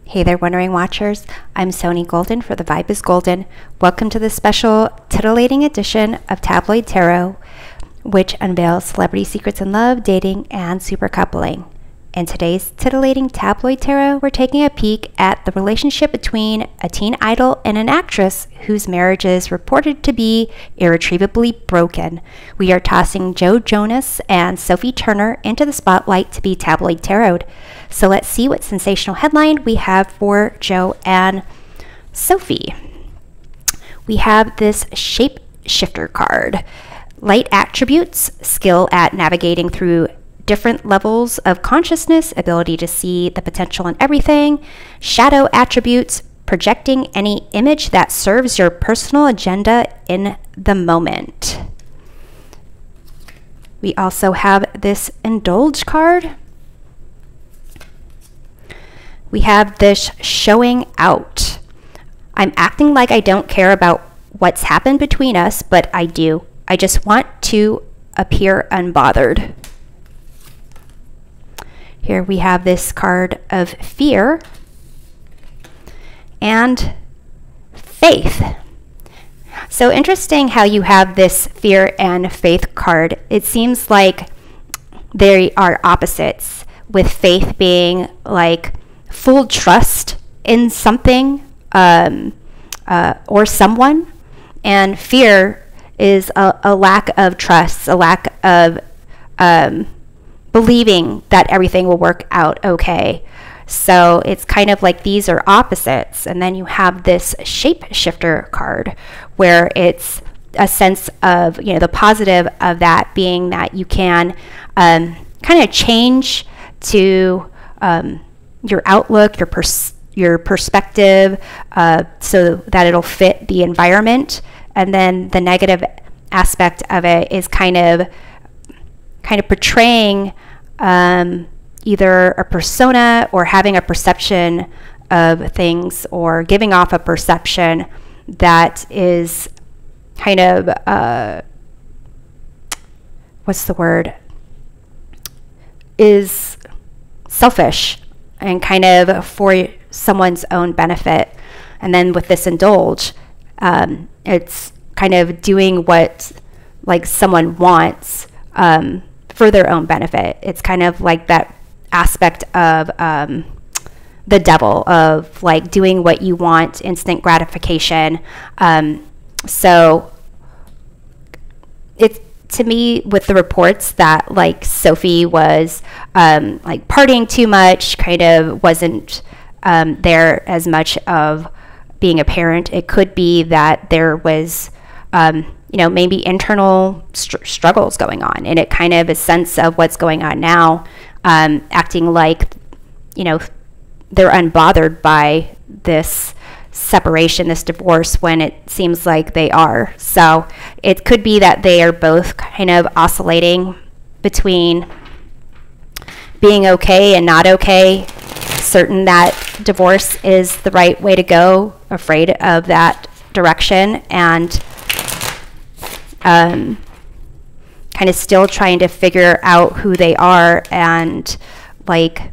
Hey there, Wondering Watchers. I'm Sony Golden for The Vibe is Golden. Welcome to this special titillating edition of Tabloid Tarot, which unveils celebrity secrets in love, dating, and super coupling. In today's titillating tabloid tarot, we're taking a peek at the relationship between a teen idol and an actress whose marriage is reported to be irretrievably broken. We are tossing Joe Jonas and Sophie Turner into the spotlight to be tabloid tarot. So let's see what sensational headline we have for Joe and Sophie. We have this shapeshifter card. Light attributes, skill at navigating through different levels of consciousness, ability to see the potential in everything. Shadow attributes, projecting any image that serves your personal agenda in the moment. We also have this indulge card. We have this showing out. I'm acting like I don't care about what's happened between us, but I do. I just want to appear unbothered. Here we have this card of fear and faith. So interesting how you have this fear and faith card. It seems like they are opposites, with faith being like full trust in something or someone, and fear is a lack of trust, a lack of believing that everything will work out okay. So it's kind of like these are opposites. And then you have this shapeshifter card where it's a sense of, the positive of that being that you can kind of change to your outlook, your perspective, so that it'll fit the environment. And then the negative aspect of it is kind of portraying either a persona or having a perception of things, or giving off a perception that is kind of is selfish and kind of for someone's own benefit. And then with this indulge, it's kind of doing what like someone wants for their own benefit. It's kind of like that aspect of the devil, of like doing what you want, instant gratification. So it's, to me, with the reports that like Sophie was like partying too much, kind of wasn't there as much of being a parent. It could be that there was maybe internal struggles going on, and it kind of a sense of what's going on now, acting like, they're unbothered by this separation, this divorce, when it seems like they are. So it could be that they are both kind of oscillating between being okay and not okay, certain that divorce is the right way to go, afraid of that direction, and kind of still trying to figure out who they are and like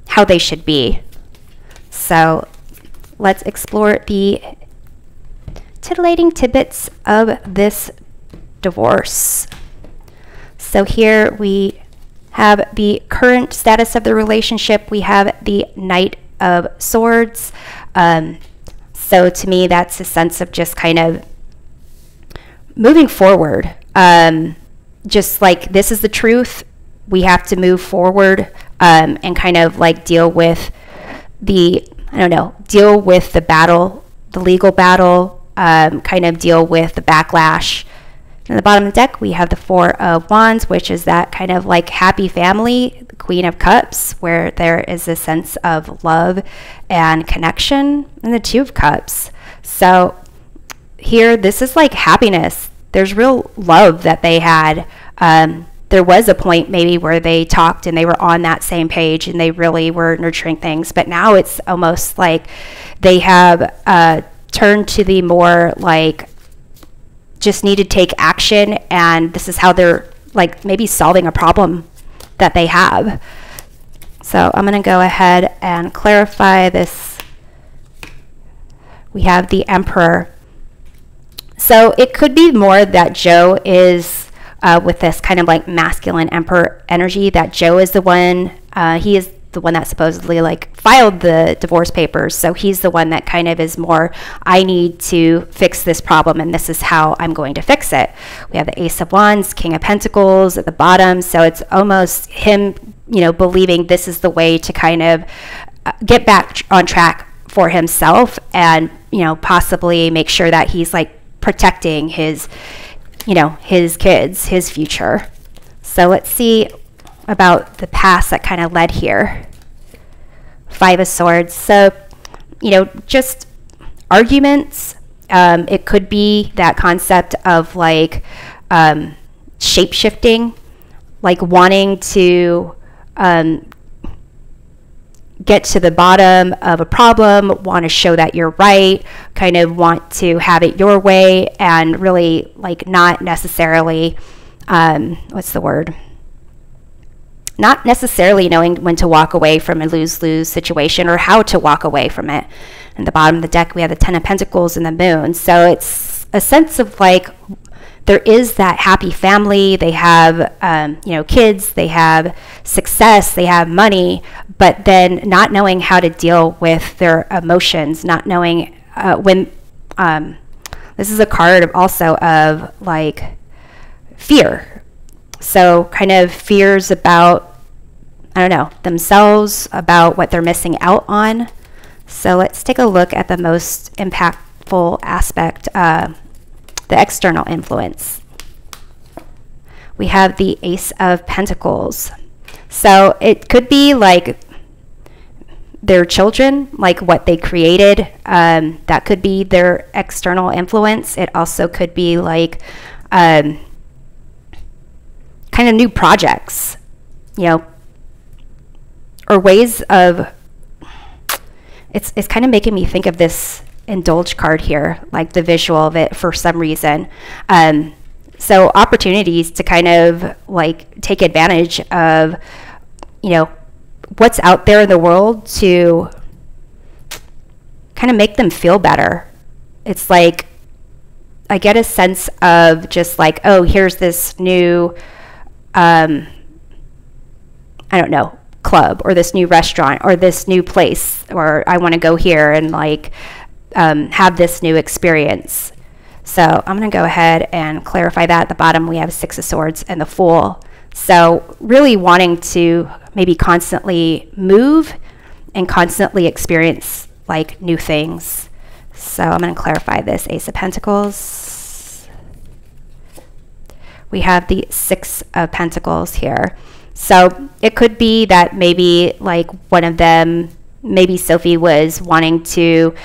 how they should be. So let's explore the titillating tidbits of this divorce. So here we have the current status of the relationship. We have the Knight of Swords. So to me, that's a sense of just kind of moving forward, just like this is the truth. We have to move forward and kind of like deal with the battle, the legal battle, kind of deal with the backlash. In the bottom of the deck, we have the Four of Wands, which is that kind of like happy family, the Queen of Cups, where there is a sense of love and connection, and the Two of Cups. So here, this is like happiness. There's real love that they had. There was a point maybe where they talked and they were on that same page and they really were nurturing things. But now it's almost like they have turned to the more like just need to take action, and this is how they're like maybe solving a problem that they have. So I'm going to go ahead and clarify this. We have the Emperor. So it could be more that Joe is with this kind of like masculine Emperor energy, that Joe is the one, he is the one that supposedly like filed the divorce papers. So he's the one that kind of is more, I need to fix this problem and this is how I'm going to fix it. We have the Ace of Wands, King of Pentacles at the bottom. So it's almost him, you know, believing this is the way to kind of get back on track for himself and, you know, possibly make sure that he's like protecting his, you know, his kids, his future. So let's see about the past that kind of led here. Five of Swords. So, you know, just arguments. It could be that concept of like shape-shifting, like wanting to get to the bottom of a problem, want to show that you're right, kind of want to have it your way, and really like not necessarily, what's the word? Not necessarily knowing when to walk away from a lose-lose situation or how to walk away from it. At the bottom of the deck, we have the Ten of Pentacles and the Moon. So it's a sense of like, there is that happy family. They have, you know, kids, they have success, they have money, but then not knowing how to deal with their emotions, not knowing when, this is a card also of like fear. So kind of fears about, I don't know, themselves, about what they're missing out on. So let's take a look at the most impactful aspect, the external influence. We have the Ace of Pentacles. So it could be like their children, like what they created. That could be their external influence. It also could be like kind of new projects, you know, or ways of, it's kind of making me think of this Indulge card here, like the visual of it for some reason. So opportunities to kind of like take advantage of, you know, what's out there in the world to kind of make them feel better. It's like, I get a sense of just like, oh, here's this new, I don't know, club or this new restaurant or this new place, or I want to go here and like, have this new experience. So I'm going to go ahead and clarify that. At the bottom, we have Six of Swords and the Fool. So really wanting to maybe constantly move and constantly experience like new things. So I'm going to clarify this. Ace of Pentacles. We have the Six of Pentacles here. So it could be that maybe like one of them, maybe Sophie was wanting to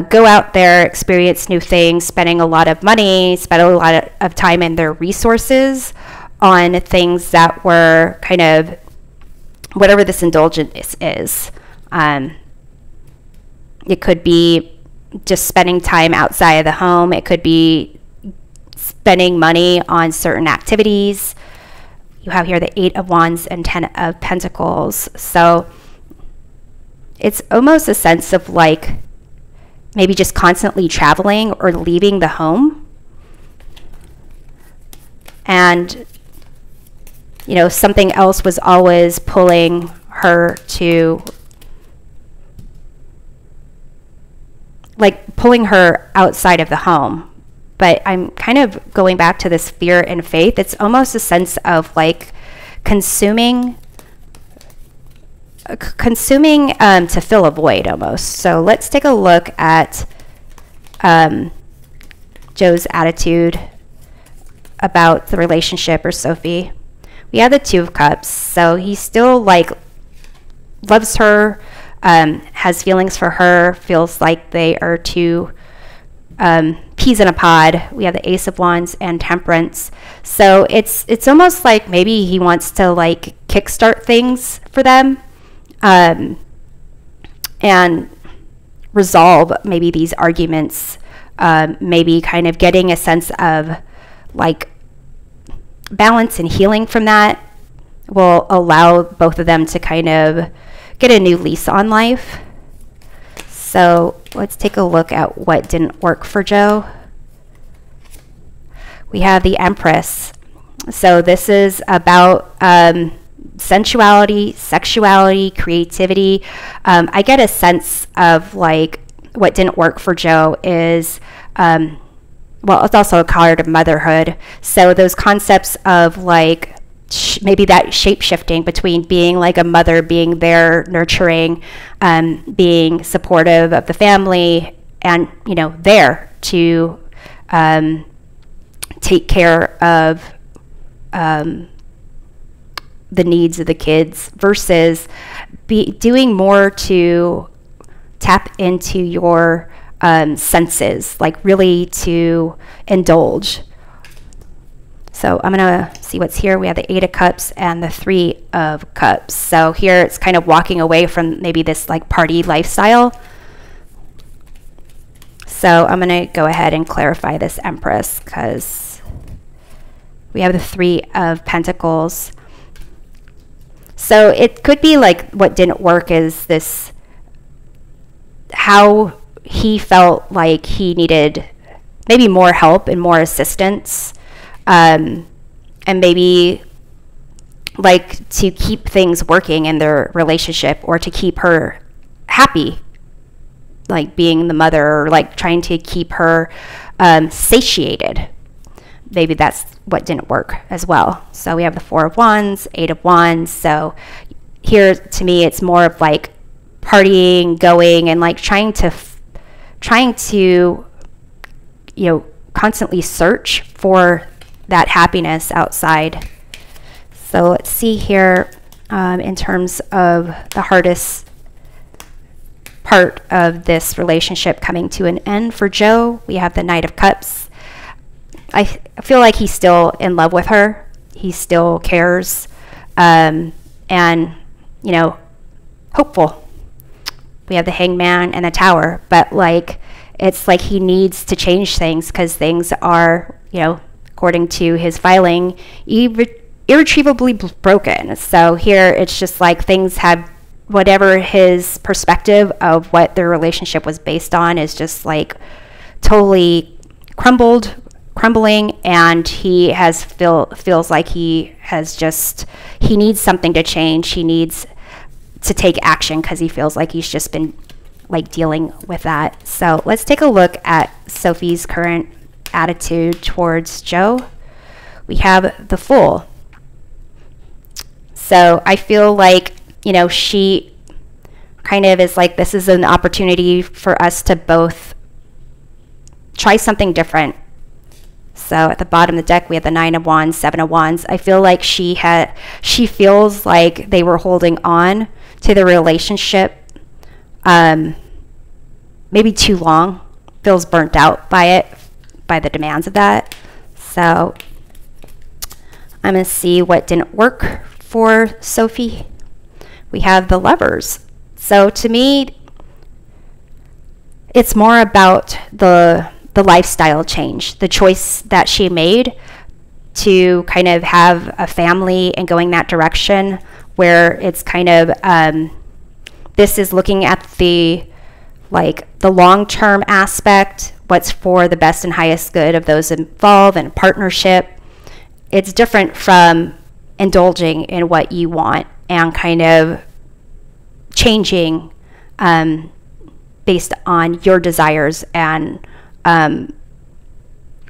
go out there, experience new things, spending a lot of money, spend a lot of time and their resources on things that were kind of whatever this indulgence is. It could be just spending time outside of the home. It could be spending money on certain activities. You have here the Eight of Wands and Ten of Pentacles. So it's almost a sense of like maybe just constantly traveling or leaving the home. And, you know, something else was always pulling her to, like pulling her outside of the home. But I'm kind of going back to this fear and faith. It's almost a sense of like consuming to fill a void almost. So let's take a look at Joe's attitude about the relationship, or Sophie. We have the Two of Cups. So he still like loves her, has feelings for her, feels like they are two peas in a pod. We have the Ace of Wands and Temperance. So it's almost like maybe he wants to like kickstart things for them. And resolve maybe these arguments, maybe kind of getting a sense of like balance and healing from that. will allow both of them to kind of get a new lease on life. So let's take a look at what didn't work for Joe. We have the Empress. So this is about sensuality, sexuality, creativity. I get a sense of like what didn't work for Joe is, well, it's also a card of motherhood. So those concepts of like maybe that shape shifting between being like a mother, being there, nurturing, being supportive of the family, and there to take care of the needs of the kids, versus doing more to tap into your senses, like really to indulge. So I'm gonna see what's here. We have the 8 of Cups and the 3 of Cups. So here it's kind of walking away from maybe this like party lifestyle. So I'm gonna go ahead and clarify this Empress, because we have the 3 of Pentacles. So it could be like what didn't work is this, how he felt like he needed maybe more help and more assistance, and maybe like to keep things working in their relationship, or to keep her happy, like being the mother, or like trying to keep her satiated. Maybe that's what didn't work as well. So we have the 4 of Wands, 8 of Wands. So here to me it's more of like partying, going, and like trying to constantly search for that happiness outside. So let's see here, in terms of the hardest part of this relationship coming to an end for Joe, we have the Knight of Cups. I feel like he's still in love with her. He still cares, and hopeful. We have the Hangman and the Tower, but like it's like he needs to change things, because things are, according to his filing, irretrievably broken. So here it's just like things have, whatever his perspective of what their relationship was based on is just like totally crumbling, and he feels like he needs something to change. He needs to take action, because he feels like he's just been like dealing with that. So let's take a look at Sophie's current attitude towards Joe. We have the Fool. So I feel like, she kind of is like, this is an opportunity for us to both try something different. So at the bottom of the deck, we have the 9 of Wands, 7 of Wands. I feel like she feels like they were holding on to the relationship maybe too long, feels burnt out by it, by the demands of that. So I'm going to see what didn't work for Sophie. We have the Lovers. So to me, it's more about the lifestyle change, the choice that she made to kind of have a family and going that direction, where it's kind of this is looking at the long-term aspect, what's for the best and highest good of those involved in partnership. It's different from indulging in what you want and kind of changing based on your desires and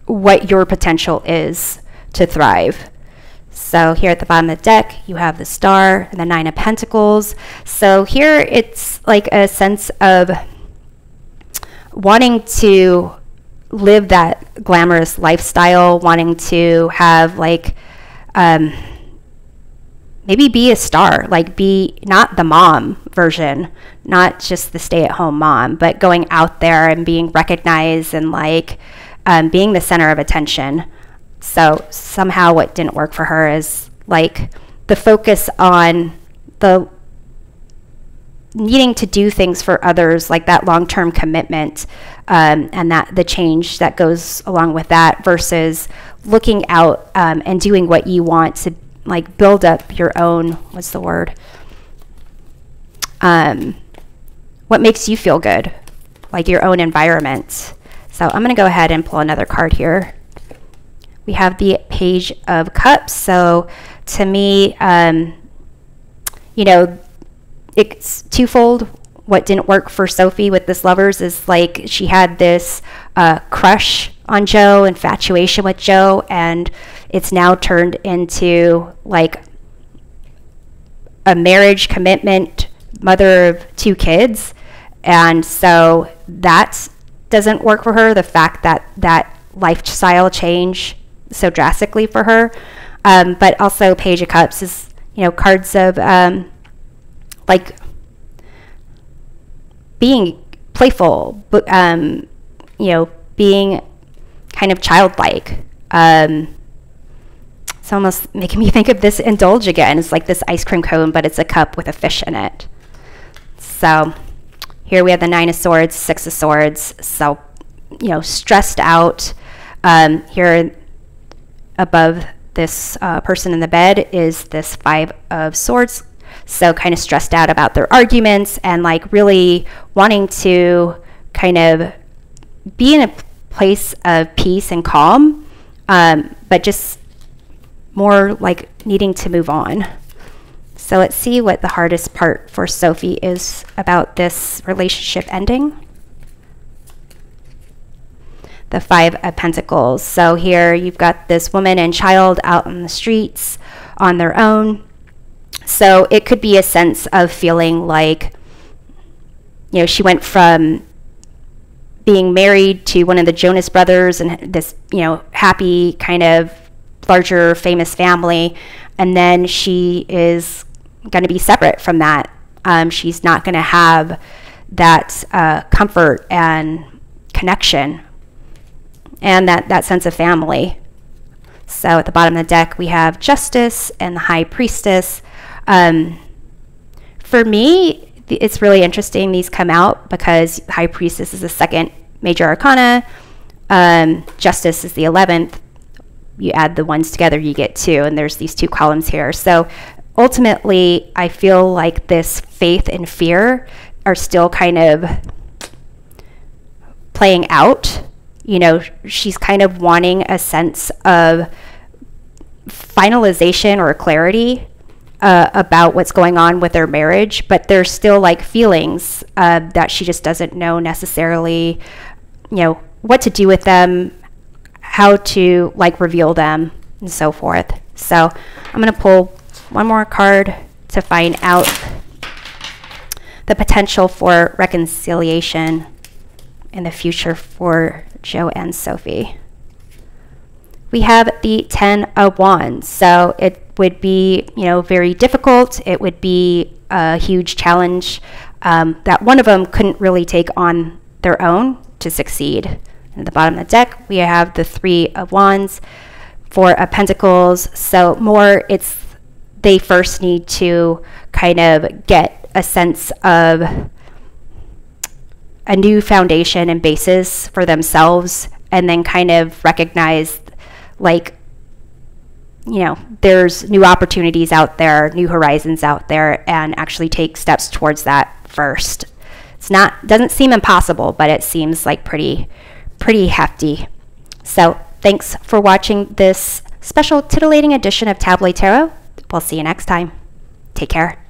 what your potential is to thrive. So here at the bottom of the deck, you have the Star and the 9 of Pentacles. So here it's like a sense of wanting to live that glamorous lifestyle, wanting to have like maybe be a star, like be not the mom version, not just the stay-at-home mom, but going out there and being recognized and like being the center of attention. So somehow what didn't work for her is like the focus on the needing to do things for others, like that long-term commitment, and that the change that goes along with that, versus looking out and doing what you want like build up your own, what's the word? What makes you feel good, like your own environment. So I'm going to go ahead and pull another card here. We have the Page of Cups. So to me, you know, it's twofold. What didn't work for Sophie with this Lovers is like she had this crush on Joe, infatuation with Joe, and it's now turned into like a marriage commitment, mother of 2 kids. And so that doesn't work for her, the fact that that lifestyle change so drastically for her. But also Page of Cups is, you know, cards of like being playful, but you know, being kind of childlike. It's almost making me think of this Indulge again. It's like this ice cream cone, but it's a cup with a fish in it. So here we have the 9 of Swords, 6 of Swords. So, you know, stressed out. Here above this person in the bed is this 5 of Swords. So kind of stressed out about their arguments and like really wanting to kind of be in a place of peace and calm, but just more like needing to move on. So let's see what the hardest part for Sophie is about this relationship ending. The 5 of Pentacles. So here you've got this woman and child out on the streets on their own. So it could be a sense of feeling like, you know, she went from being married to one of the Jonas Brothers and this, you know, happy kind of larger famous family, and then she is going to be separate from that. She's not going to have that comfort and connection and that sense of family. So at the bottom of the deck we have Justice and the High Priestess. For me, it's really interesting these come out because High Priestess is the 2nd major arcana. Justice is the 11th. You add the ones together, you get 2, and there's these 2 columns here. So ultimately, I feel like this faith and fear are still kind of playing out. You know, she's kind of wanting a sense of finalization or clarity about what's going on with their marriage, but there's still like feelings that she just doesn't know necessarily, you know, what to do with them, how to like reveal them, and so forth. So I'm going to pull one more card to find out the potential for reconciliation in the future for Joe and Sophie. We have the 10 of Wands. So it would be, you know, very difficult. It would be a huge challenge that one of them couldn't really take on their own to succeed. And at the bottom of the deck, we have the 3 of Wands, 4 of Pentacles. So more, it's they first need to kind of get a sense of a new foundation and basis for themselves, and then kind of recognize, like, you know, there's new opportunities out there, new horizons out there, and actually take steps towards that first. It's not, doesn't seem impossible, but it seems like pretty hefty. So thanks for watching this special titillating edition of Tabloid Tarot. We'll see you next time. Take care.